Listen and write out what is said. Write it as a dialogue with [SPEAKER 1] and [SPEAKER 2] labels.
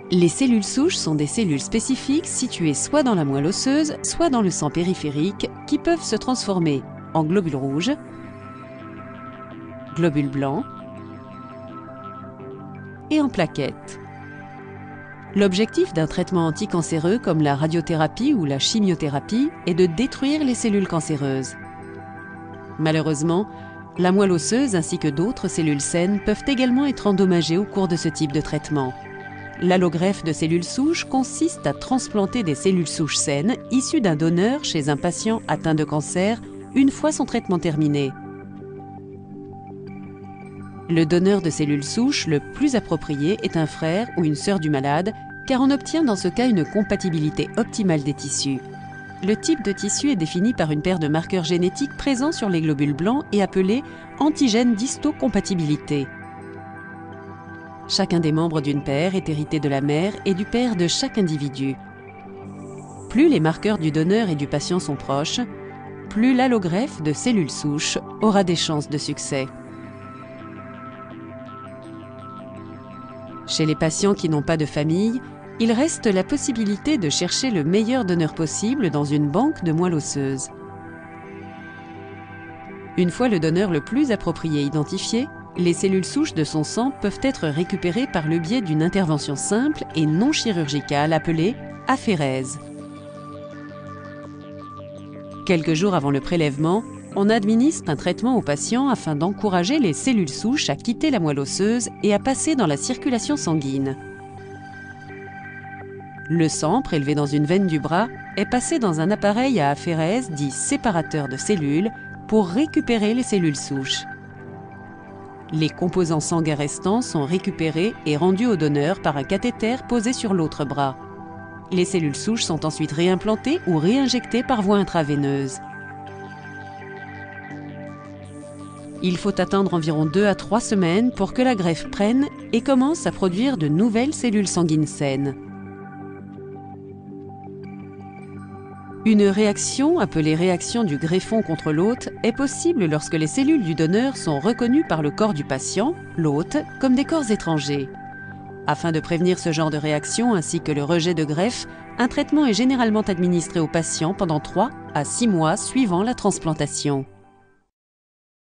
[SPEAKER 1] Les cellules souches sont des cellules spécifiques situées soit dans la moelle osseuse, soit dans le sang périphérique, qui peuvent se transformer en globules rouges, globules blancs et en plaquettes. L'objectif d'un traitement anticancéreux comme la radiothérapie ou la chimiothérapie est de détruire les cellules cancéreuses. Malheureusement, la moelle osseuse ainsi que d'autres cellules saines peuvent également être endommagées au cours de ce type de traitement. L'allogreffe de cellules souches consiste à transplanter des cellules souches saines issues d'un donneur chez un patient atteint de cancer une fois son traitement terminé. Le donneur de cellules souches le plus approprié est un frère ou une sœur du malade, car on obtient dans ce cas une compatibilité optimale des tissus. Le type de tissu est défini par une paire de marqueurs génétiques présents sur les globules blancs et appelés antigènes d'histocompatibilité. Chacun des membres d'une paire est hérité de la mère et du père de chaque individu. Plus les marqueurs du donneur et du patient sont proches, plus l'allogreffe de cellules souches aura des chances de succès. Chez les patients qui n'ont pas de famille, il reste la possibilité de chercher le meilleur donneur possible dans une banque de moelle osseuse. Une fois le donneur le plus approprié identifié, les cellules souches de son sang peuvent être récupérées par le biais d'une intervention simple et non chirurgicale appelée aphérèse. Quelques jours avant le prélèvement, on administre un traitement au patient afin d'encourager les cellules souches à quitter la moelle osseuse et à passer dans la circulation sanguine. Le sang, prélevé dans une veine du bras, est passé dans un appareil à aphérèse dit séparateur de cellules pour récupérer les cellules souches. Les composants sanguins restants sont récupérés et rendus au donneur par un cathéter posé sur l'autre bras. Les cellules souches sont ensuite réimplantées ou réinjectées par voie intraveineuse. Il faut attendre environ 2 à 3 semaines pour que la greffe prenne et commence à produire de nouvelles cellules sanguines saines. Une réaction, appelée réaction du greffon contre l'hôte, est possible lorsque les cellules du donneur sont reconnues par le corps du patient, l'hôte, comme des corps étrangers. Afin de prévenir ce genre de réaction ainsi que le rejet de greffe, un traitement est généralement administré au patient pendant 3 à 6 mois suivant la transplantation.